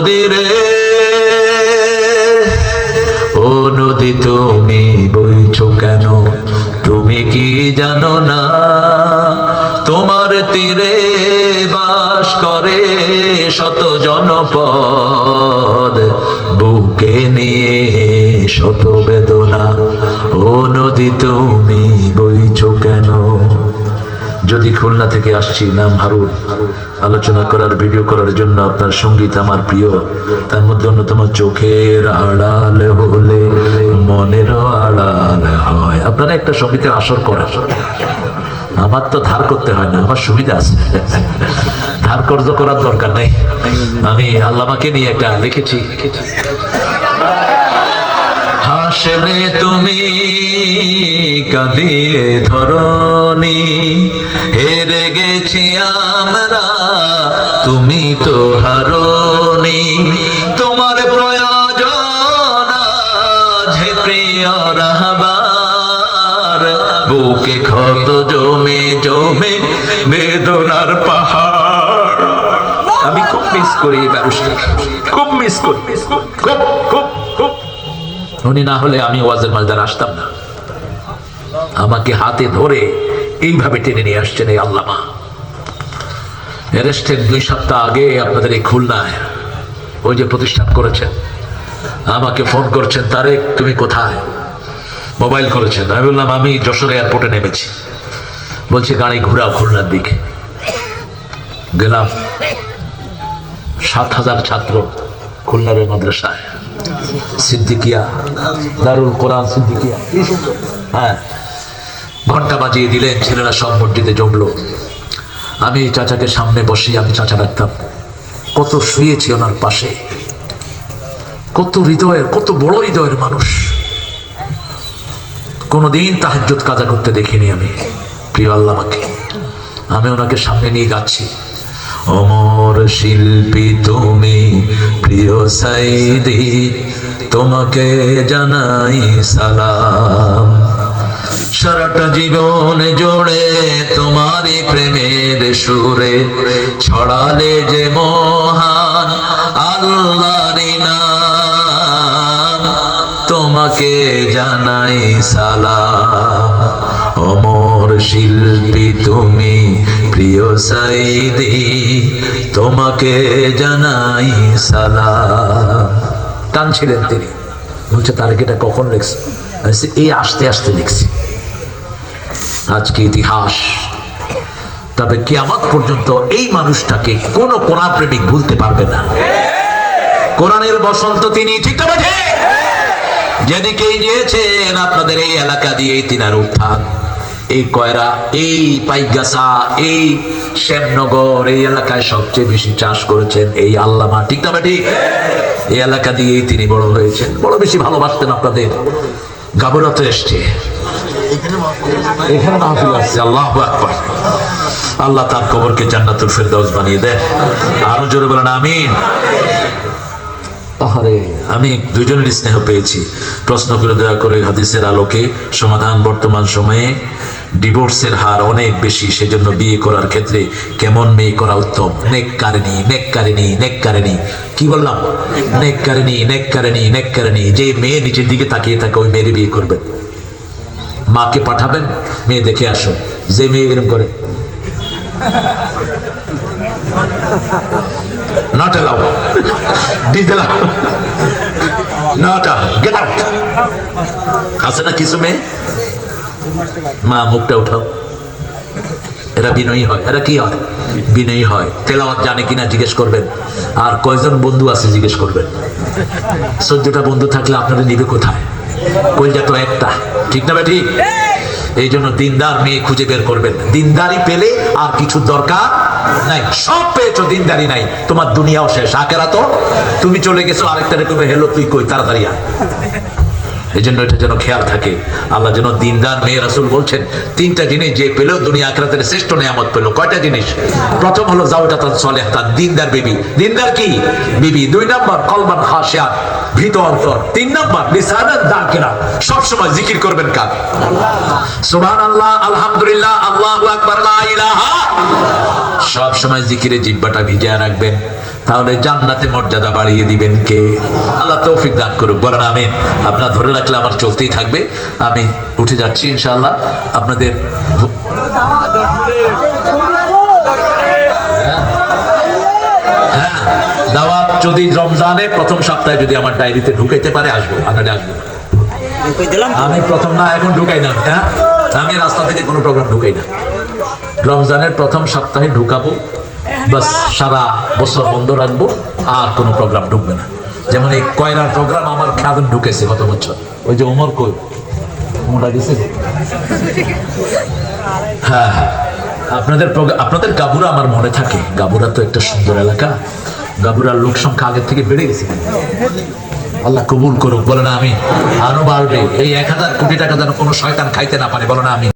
নদী রে, ও নদী তুমি বইছো কেন? তুমি কি জানো না তোমার তীরে বাস করে শত জনপদ, বুকে নিয়ে শত বেদনা। ও নদী তুমি বইছো কেন? যদি খুলনা থেকে আসছি, নাম হারুন, আলোচনা করার ভিডিও করার জন্য। আপনার সঙ্গীত আমার প্রিয়, তার মধ্যে অন্যতম চোখের আড়াল হলে মনেরও আড়াল হয়। আপনারা একটা সঙ্গীতের আসর করেন, আমার তো ধার করতে হয় না, আমার সুবিধা আছে, ধার কর্জ করার দরকার নেই। আমি আল্লামাকে নিয়ে একটা লিখেছি। হাসলে তুমি কাঁদিয়ে ধরনি, হেরে গেছি আমরা তুমি তো হারনি। তোমার প্রয়োজন যে প্রিয় রাহবার, বুকে ক্ষত জমে জমে বেদনার পাহাড়। আমি খুব মিস করি এই মানুষটাকে, খুব মিস করি, খুব খুব খুব। উনি না হলে আমি ওয়াজের ময়দানে আসতাম না। আমাকে হাতে ধরে এইভাবে টেনে নিয়ে আসছেন এই আল্লামা। অ্যারেস্টের 2 সপ্তাহ আগে আপনাদের এই খুলনায় ওই যে প্রতিষ্ঠান করেছেন, আমাকে ফোন করছেন, তারেক তুমি কোথায়? মোবাইল করেছেন। আমি বললাম আমি যশোর এয়ারপোর্টে নেমেছি। বলছে গাড়ি ঘোরাও খুলনার দিকে। গেলাম, 7,000 ছাত্র খুলনার মাদ্রাসায়, সিদ্দিকিয়া, দারুল কোরআন সিদ্দিকিয়া। হ্যাঁ, ঘন্টা বাজিয়ে দিলেন, ছেলেরা সব মসজিদে জমলো। আমি চাচাকে সামনে বসে, আমি চাচা ডাকতাম, কত শুয়েছি ওনার পাশে, কত হৃদয়ের, কত বড় হৃদয়ের মানুষ। কোনোদিন তাহাজ্জুদ কাজা করতে দেখিনি আমি প্রিয় আল্লামাকে। আমি ওনাকে সামনে নিয়ে যাচ্ছি। অমর শিল্পী তুমি প্রিয় সাইদি, তোমাকে জানাই সালাম। সারাটা জীবন জোড়ে তোমারই প্রেমের সুরে ছড়ালে যে মহান আল্লাহর নাম, তোমাকে জানাই সালাম। অমর শিল্পী তুমি প্রিয় সাইদি, তোমাকে জানাই সালাম। টানছিলেন তিনি। বলছে তারেক এটা কখন লিখছে? এই আস্তে আস্তে লিখছি। আজকে ইতিহাস, তবে কিয়ামত পর্যন্ত এই মানুষটাকে কোন কোরআন প্রেমিক ভুলতে পারবে না। কোরআনের বসন্ত তিনি, ঠিক না? যেদিকেই গিয়েছেন আপনাদের এই এলাকা দিয়ে তিনার উত্থান। এই কয়রা, এই পাইগাছা, এই শ্যামনগর, এই এলাকায় সবচেয়ে বেশি চাষ করেছেন এই আল্লামা, ঠিক না ঠিক? এই এলাকা দিয়েই তিনি বড় হয়েছেন, বড় বেশি ভালোবাসতেন আপনাদের। গাবরাতে এসছে, এখানে মাহফিল আসছে। আল্লাহু আকবার। আল্লাহ তার কবরকে জান্নাতুল ফেরদাউস বানিয়ে দেন। আরো জোরে বলেন আমিন। আরে আমি দুজনের স্নেহ পেয়েছি। প্রশ্ন করে দয়া করে হাদিসের আলোকে সমাধান। বর্তমান সময়ে ডিভোর্সের হার অনেক বেশি, সেজন্য বিয়ে করার ক্ষেত্রে কেমন মেয়ে করা উত্তম? নেককারিনী, নেককারিনী, নেককারিনী। কি বললাম? নেককারিনী, নেককারিনী, নেককারিনী। যে মেয়ে নিচের দিকে তাকিয়ে থাকে ওই মেয়ের বিয়ে করবেন। মাকে পাঠাবেন, মেয়ে দেখে আসো। যে মেয়ে এরকম করে, not allowed, disallowed, not get out। আছে না কিছু মেয়ে? মা মুখটা উঠাও। এরা বিনয়ী হয়। এরা কি হয়? বিনয়ী হয়। তেলাওয়াত জানে কিনা জিজ্ঞেস করবেন। আর কয়জন বন্ধু আছে জিজ্ঞেস করবেন। 14টা বন্ধু থাকলে আপনারা নিবে কোথায়? কইটা তো একটা, ঠিক না ঠিক? এই জন্য দিনদার মেয়ে খুঁজে বের করবেন। দিনদারি পেলে আর কিছু দরকার নাই। সব পেয়েছো, দিনদারি নাই, তোমার দুনিয়াও শেষ। আখেরাত তুমি চলে গেছো, আরেকটা রেখে হেলো তুই কই, তাড়াতাড়ি আয়। এই জন্য এটা যেন খেয়াল থাকে। আল্লাহ যেন দিনদার মেয়ে, রাসূল বলছেন 3টা জিনিস যে পেলেও দুনিয়া আখিরাতের শ্রেষ্ঠ নিয়ামত পেল। কয়টা জিনিস? প্রথম হলো জাওজাতান সালেহাতান, দিনদার বিবি। দিনদার কি? বিবি। 2 নাম্বার কলবান খাশিয়াত, ভীত অন্তর। 3 নাম্বার লিসানান যাকিরা, সব সময় জিকির করবেন কার? সুবহানাল্লাহ, আলহামদুলিল্লাহ, আল্লাহু আকবার, লা ইলাহা। সব সময় জিকিরে জিহ্বাটা ভিজিয়ে রাখবেন। তাহলে জান্নাতে মর্যাদা বাড়িয়ে দিবেন কে? আল্লাহ তৌফিক দান করুক, বলেন আমিন। আপনারা ধরে রাখলে আমার চলতেই থাকবে। আমি উঠে যাচ্ছি ইনশাআল্লাহ। আপনাদের হ্যাঁ, দাওয়াত যদি রমজানের প্রথম সপ্তাহে যদি আমার ডায়েরিতে ঢুকাইতে পারে আসবো, আপনারা আসবো। আমি প্রথম না, এখন ঢুকাই না। হ্যাঁ, আমি রাস্তা থেকে কোনো প্রোগ্রাম ঢুকাই না। রমজানের প্রথম সপ্তাহে ঢুকাবো, বাস সারা বছর বন্ধ রাখবো, আর কোনো প্রোগ্রাম ঢুকবে না। যেমন এই কয়রার প্রোগ্রাম আমার খাদম ঢুকেছে গত বছর, ওই যে ওমর কই ওমরটা গেছে। হ্যাঁ, আপনাদের গাবুরা আমার মনে থাকে। গাবুরা তো একটা সুন্দর এলাকা, গাবুরার লোক সংখ্যা আগের থেকে বেড়ে গেছে। আল্লাহ কবুল করুক, বলে না আমি। আরো বাড়বে। এই 1000 কোটি টাকা যেন কোনো শয়তান খাইতে না পারে, বলে না আমি।